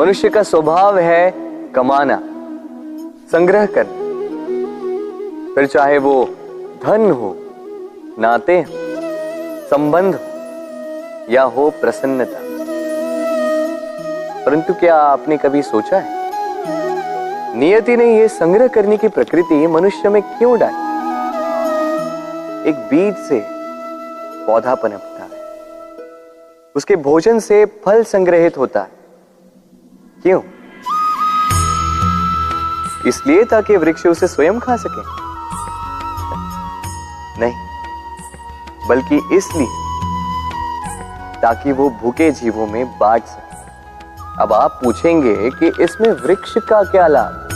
मनुष्य का स्वभाव है कमाना, संग्रह करना, फिर चाहे वो धन हो, नाते हो, संबंध हो या हो प्रसन्नता। परंतु क्या आपने कभी सोचा है नियति ने यह संग्रह करने की प्रकृति मनुष्य में क्यों डाली? एक बीज से पौधा पनपता है, उसके भोजन से फल संग्रहित होता है। क्यों? इसलिए ताकि वृक्ष उसे स्वयं खा सके? नहीं, बल्कि इसलिए ताकि वो भूखे जीवों में बांट सके। अब आप पूछेंगे कि इसमें वृक्ष का क्या लाभ?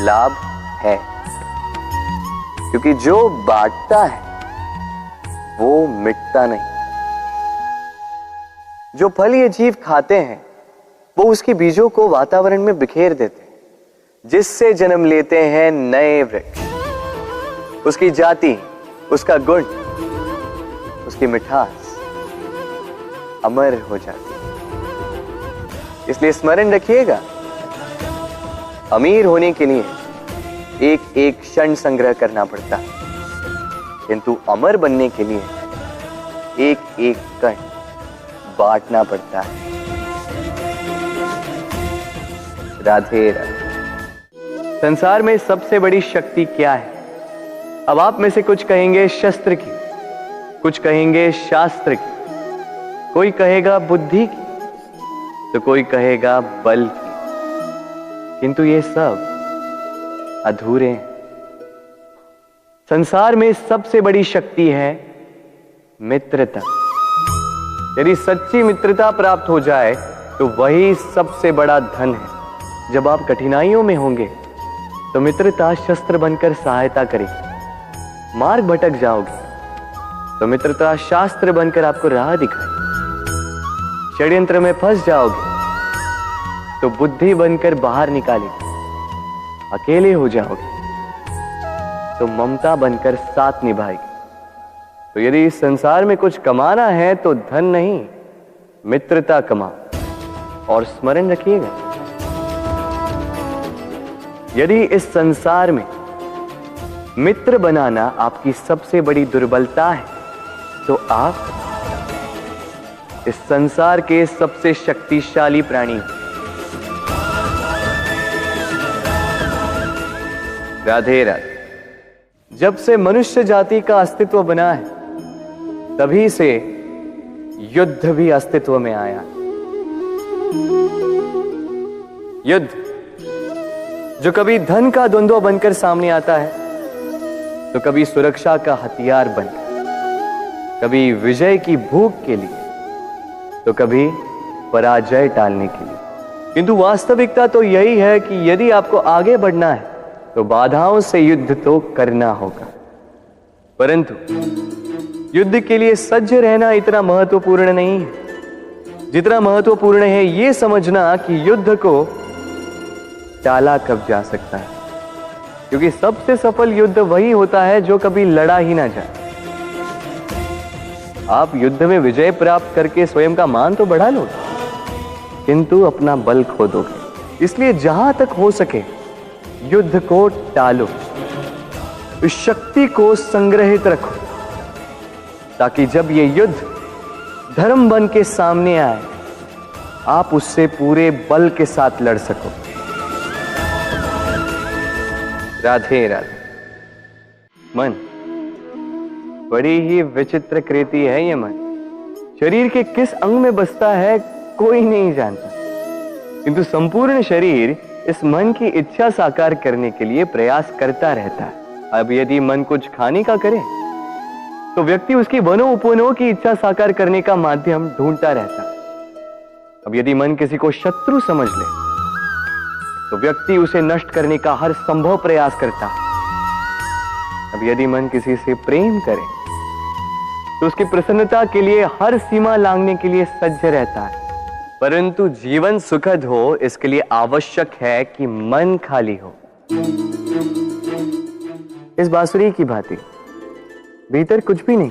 लाभ है, क्योंकि जो बांटता है वो मिटता नहीं। जो फल ये जीव खाते हैं वो उसके बीजों को वातावरण में बिखेर देते हैं, जिससे जन्म लेते हैं नए वृक्ष। उसकी जाति, उसका गुण, उसकी मिठास अमर हो जाती है। इसलिए स्मरण रखिएगा, अमीर होने के लिए एक एक क्षण संग्रह करना पड़ता है, किंतु अमर बनने के लिए एक एक कण बांटना पड़ता है। राधे राधे। संसार में सबसे बड़ी शक्ति क्या है? अब आप में से कुछ कहेंगे शस्त्र की, कुछ कहेंगे शास्त्र की, कोई कहेगा बुद्धि की, तो कोई कहेगा बल की, किंतु ये सब अधूरे हैं। संसार में सबसे बड़ी शक्ति है मित्रता। यदि सच्ची मित्रता प्राप्त हो जाए तो वही सबसे बड़ा धन है। जब आप कठिनाइयों में होंगे तो मित्रता शस्त्र बनकर सहायता करेगी। मार्ग भटक जाओगे तो मित्रता शास्त्र बनकर आपको राह दिखाएगी। षड्यंत्र में फंस जाओगे तो बुद्धि बनकर बाहर निकालेगी। अकेले हो जाओगे तो ममता बनकर साथ निभाएगी। तो यदि इस संसार में कुछ कमाना है तो धन नहीं, मित्रता कमाओ। और स्मरण रखिएगा, यदि इस संसार में मित्र बनाना आपकी सबसे बड़ी दुर्बलता है तो आप इस संसार के सबसे शक्तिशाली प्राणी। राधे राधे। जब से मनुष्य जाति का अस्तित्व बना है तभी से युद्ध भी अस्तित्व में आया। युद्ध जो कभी धन का द्वंद्व बनकर सामने आता है, तो कभी सुरक्षा का हथियार बनकर, कभी विजय की भूख के लिए, तो कभी पराजय टालने के लिए। किंतु वास्तविकता तो यही है कि यदि आपको आगे बढ़ना है तो बाधाओं से युद्ध तो करना होगा। परंतु युद्ध के लिए सज्ज रहना इतना महत्वपूर्ण नहीं है जितना महत्वपूर्ण है यह समझना कि युद्ध को टाला कब जा सकता है। क्योंकि सबसे सफल युद्ध वही होता है जो कभी लड़ा ही ना जाए। आप युद्ध में विजय प्राप्त करके स्वयं का मान तो बढ़ा लो, किंतु अपना बल खो दोगे। इसलिए जहां तक हो सके युद्ध को टालो, इस शक्ति को संग्रहित रखो, ताकि जब ये युद्ध धर्म बन के सामने आए आप उससे पूरे बल के साथ लड़ सको। राधे राधे। मन बड़ी ही विचित्र कृति है ये मन। शरीर के किस अंग में बसता है कोई नहीं जानता, किंतु संपूर्ण शरीर इस मन की इच्छा साकार करने के लिए प्रयास करता रहता है। अब यदि मन कुछ खाने का करे तो व्यक्ति उसकी वनो उपवनों की इच्छा साकार करने का माध्यम ढूंढता रहता है। अब यदि मन किसी को शत्रु समझ ले तो व्यक्ति उसे नष्ट करने का हर संभव प्रयास करता है। अब यदि मन किसी से प्रेम करे तो उसकी प्रसन्नता के लिए हर सीमा लांघने के लिए सज्ज रहता है। परंतु जीवन सुखद हो इसके लिए आवश्यक है कि मन खाली हो। इस बांसुरी की भांति भीतर कुछ भी नहीं,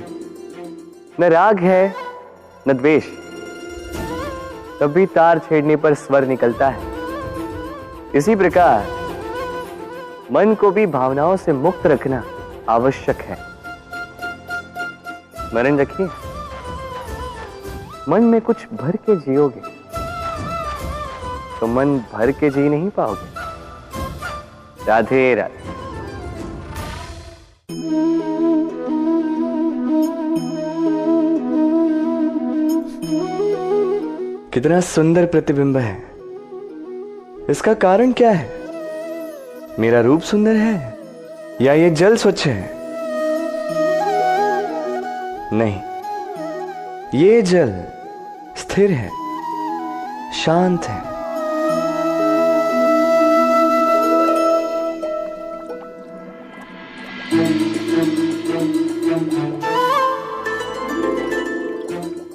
न राग है न द्वेष, तब भी तार छेड़ने पर स्वर निकलता है। इसी प्रकार मन को भी भावनाओं से मुक्त रखना आवश्यक है। स्मरण रखिए, मन में कुछ भर के जियोगे तो मन भर के जी नहीं पाओगे। राधे राधे। कितना सुंदर प्रतिबिंब है। इसका कारण क्या है? मेरा रूप सुंदर है या ये जल स्वच्छ है? नहीं, ये जल स्थिर है, शांत है।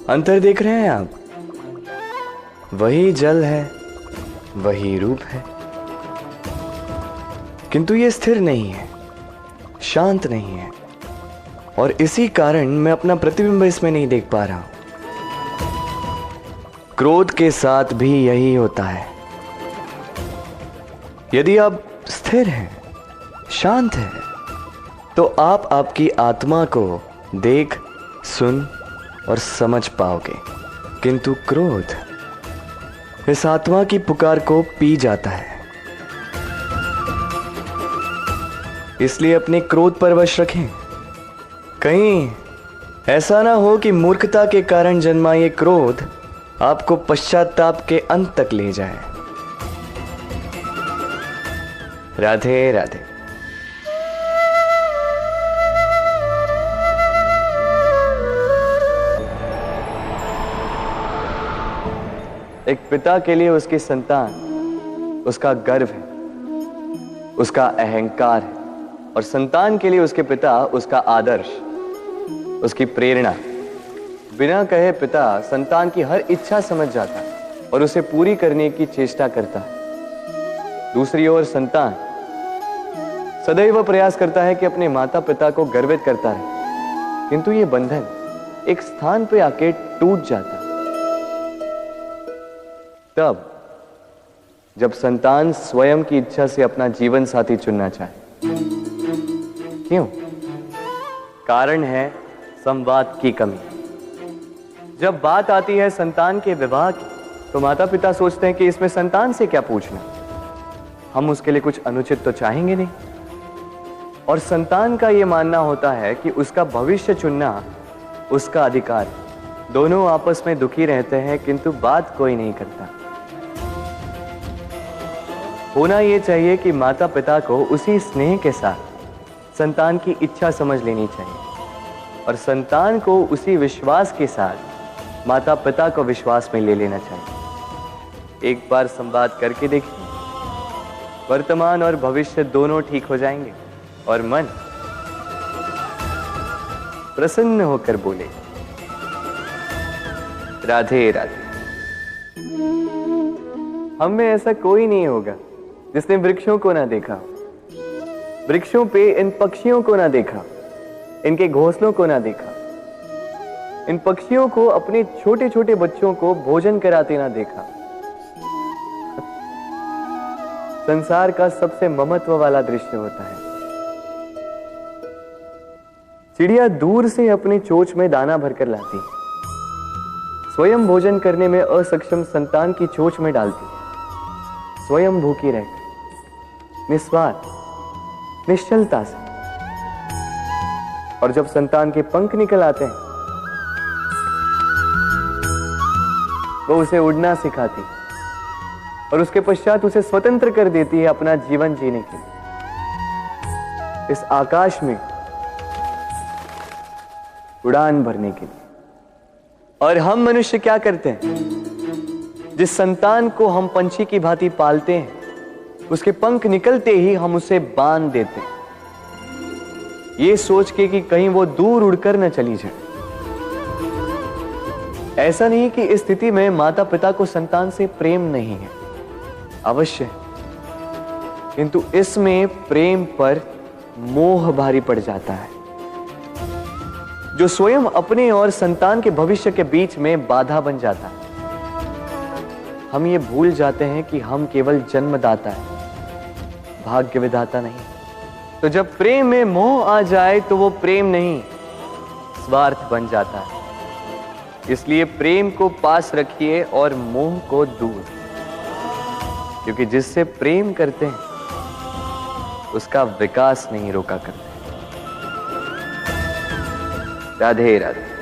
अंतर देख रहे हैं आप? वही जल है, वही रूप है, किंतु ये स्थिर नहीं है, शांत नहीं है, और इसी कारण मैं अपना प्रतिबिंब इसमें नहीं देख पा रहा हूं। क्रोध के साथ भी यही होता है। यदि आप स्थिर हैं, शांत हैं, तो आप आपकी आत्मा को देख, सुन और समझ पाओगे, किंतु क्रोध इस आत्मा की पुकार को पी जाता है। इसलिए अपने क्रोध पर वश रखें। कहीं ऐसा ना हो कि मूर्खता के कारण जन्मा ये क्रोध आपको पश्चाताप के अंत तक ले जाए। राधे राधे। एक पिता के लिए उसकी संतान उसका गर्व है, उसका अहंकार है, और संतान के लिए उसके पिता उसका आदर्श, उसकी प्रेरणा। बिना कहे पिता संतान की हर इच्छा समझ जाता है और उसे पूरी करने की चेष्टा करता है। दूसरी ओर संतान सदैव प्रयास करता है कि अपने माता पिता को गर्वित करता रहे, किंतु ये बंधन एक स्थान पे आके टूट जाता है। तब जब संतान स्वयं की इच्छा से अपना जीवन साथी चुनना चाहे। क्यों? कारण है संवाद की कमी। जब बात आती है संतान के विवाह की, तो माता पिता सोचते हैं कि इसमें संतान से क्या पूछना, हम उसके लिए कुछ अनुचित तो चाहेंगे नहीं। और संतान का यह मानना होता है कि उसका भविष्य चुनना उसका अधिकार है। दोनों आपस में दुखी रहते हैं, किंतु बात कोई नहीं करता। होना यह चाहिए कि माता पिता को उसी स्नेह के साथ संतान की इच्छा समझ लेनी चाहिए, और संतान को उसी विश्वास के साथ माता पिता को विश्वास में ले लेना चाहिए। एक बार संवाद करके देखिए, वर्तमान और भविष्य दोनों ठीक हो जाएंगे और मन प्रसन्न होकर बोले राधे राधे। हम में ऐसा कोई नहीं होगा जिसने वृक्षों को ना देखा, वृक्षों पे इन पक्षियों को ना देखा, इनके घोंसलों को ना देखा, इन पक्षियों को अपने छोटे छोटे बच्चों को भोजन कराते ना देखा। संसार का सबसे ममत्व वाला दृश्य होता है। चिड़िया दूर से अपने चोंच में दाना भरकर लाती, स्वयं भोजन करने में असक्षम संतान की चोंच में डालती, स्वयं भूखी रहकर निस्वार्थ निश्चलता से। और जब संतान के पंख निकल आते हैं, वो उसे उड़ना सिखाती और उसके पश्चात उसे स्वतंत्र कर देती है अपना जीवन जीने के लिए, इस आकाश में उड़ान भरने के लिए। और हम मनुष्य क्या करते हैं? जिस संतान को हम पंछी की भांति पालते हैं, उसके पंख निकलते ही हम उसे बांध देते हैं, ये सोच के कि कहीं वो दूर उड़कर न चली जाए। ऐसा नहीं कि इस स्थिति में माता पिता को संतान से प्रेम नहीं है, अवश्य है, किंतु इसमें प्रेम पर मोह भारी पड़ जाता है, जो स्वयं अपने और संतान के भविष्य के बीच में बाधा बन जाता है। हम ये भूल जाते हैं कि हम केवल जन्मदाता हैं, भाग्य विधाता नहीं। तो जब प्रेम में मोह आ जाए तो वो प्रेम नहीं, स्वार्थ बन जाता है। इसलिए प्रेम को पास रखिए और मोह को दूर, क्योंकि जिससे प्रेम करते हैं उसका विकास नहीं रोका करते। राधे राधे।